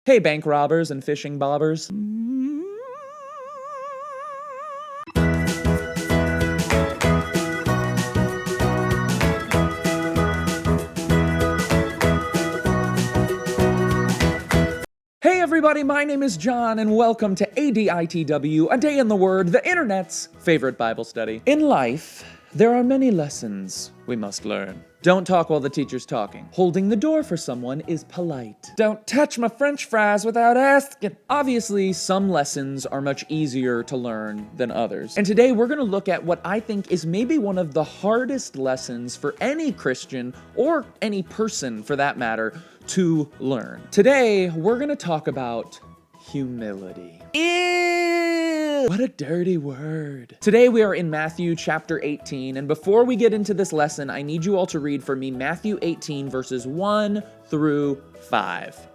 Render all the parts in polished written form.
Hey, bank robbers and fishing bobbers. Hey everybody, my name is Jon, and welcome to ADITW, A Day in the Word, the internet's favorite Bible study. In life, there are many lessons we must learn. Don't talk while the teacher's talking. Holding the door for someone is polite. Don't touch my french fries without asking. Obviously, some lessons are much easier to learn than others. And today we're gonna look at what I think is maybe one of the hardest lessons for any Christian, or any person for that matter, to learn. Today, we're gonna talk about humility. Ew! What a dirty word. Today we are in Matthew chapter 18, and before we get into this lesson, I need you all to read for me Matthew 18 verses 1 through 5.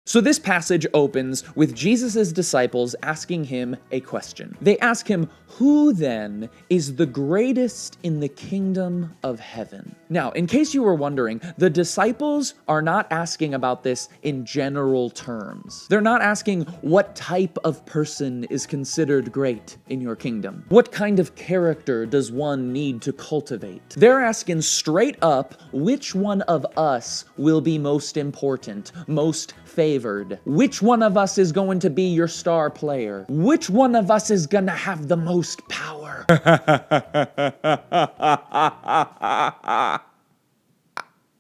So this passage opens with Jesus' disciples asking him a question. They ask him, "Who then is the greatest in the kingdom of heaven?" Now, in case you were wondering, the disciples are not asking about this in general terms. They're not asking what type of person is considered great in your kingdom. What kind of character does one need to cultivate? They're asking straight up, which one of us will be most important, most favored? Which one of us is going to be your star player? Which one of us is gonna have the most power?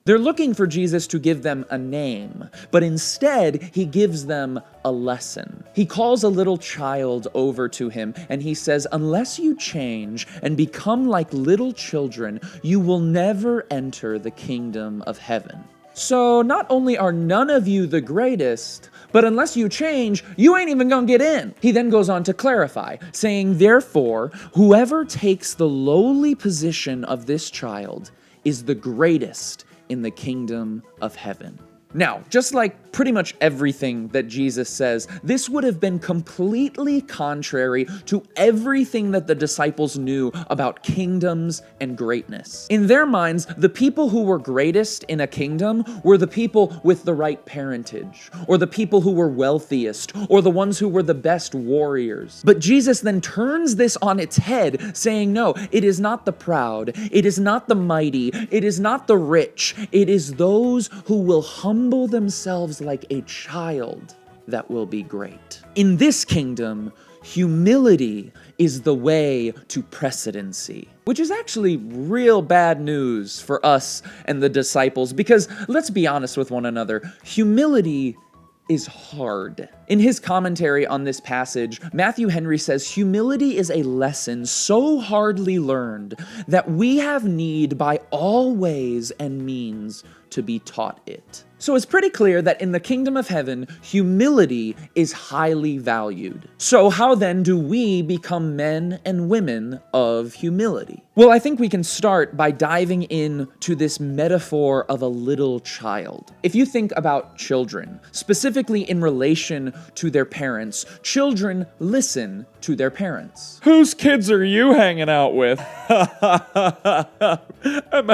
They're looking for Jesus to give them a name, but instead, he gives them a lesson. He calls a little child over to him, and he says, "Unless you change and become like little children, you will never enter the kingdom of heaven." So not only are none of you the greatest, but unless you change, you ain't even gonna get in. He then goes on to clarify, saying, "Therefore, whoever takes the lowly position of this child is the greatest in the kingdom of heaven." Now, just like pretty much everything that Jesus says, this would have been completely contrary to everything that the disciples knew about kingdoms and greatness. In their minds, the people who were greatest in a kingdom were the people with the right parentage, or the people who were wealthiest, or the ones who were the best warriors. But Jesus then turns this on its head, saying, no, it is not the proud, it is not the mighty, it is not the rich, it is those who will humble themselves like a child that will be great. In this kingdom, humility is the way to precedency, which is actually real bad news for us and the disciples, because let's be honest with one another, humility is hard. In his commentary on this passage, Matthew Henry says, "Humility is a lesson so hardly learned that we have need by all ways and means to be taught it." So it's pretty clear that in the kingdom of heaven, humility is highly valued. So how then do we become men and women of humility? Well, I think we can start by diving into this metaphor of a little child. If you think about children, specifically in relation to their parents, children listen to their parents. Whose kids are you hanging out with? Am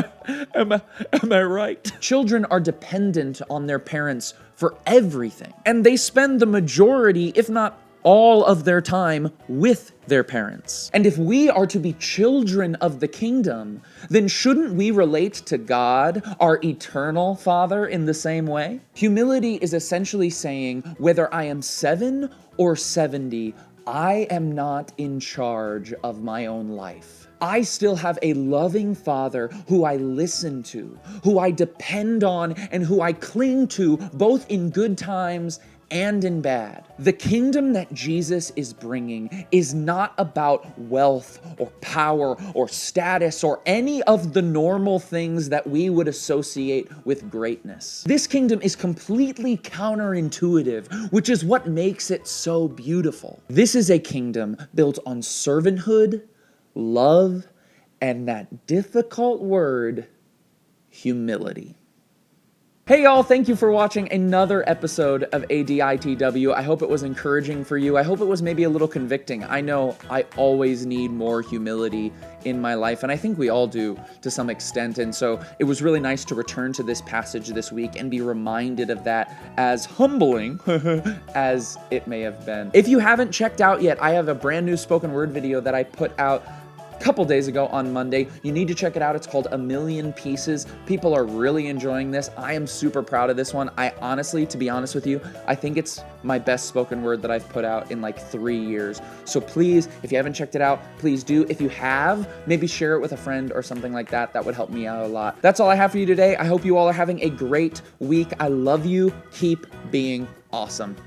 I right? Children are dependent on their parents for everything, and they spend the majority, if not all of their time with their parents. And if we are to be children of the kingdom, then shouldn't we relate to God, our eternal Father, in the same way? Humility is essentially saying, whether I am 7 or 70, I am not in charge of my own life. I still have a loving Father who I listen to, who I depend on, and who I cling to both in good times and in bad. The kingdom that Jesus is bringing is not about wealth or power or status or any of the normal things that we would associate with greatness. This kingdom is completely counterintuitive, which is what makes it so beautiful. This is a kingdom built on servanthood, love, and that difficult word, humility. Hey y'all, thank you for watching another episode of ADITW. I hope it was encouraging for you. I hope it was maybe a little convicting. I know I always need more humility in my life, and I think we all do to some extent, and so it was really nice to return to this passage this week and be reminded of that, as humbling as it may have been. If you haven't checked out yet, I have a brand new spoken word video that I put out couple days ago on Monday. You need to check it out. It's called A Million Pieces. People are really enjoying this. I am super proud of this one. I honestly, to be honest with you, I think it's my best spoken word that I've put out in like 3 years. So please, if you haven't checked it out, please do. If you have, maybe share it with a friend or something like that. That would help me out a lot. That's all I have for you today. I hope you all are having a great week. I love you. Keep being awesome.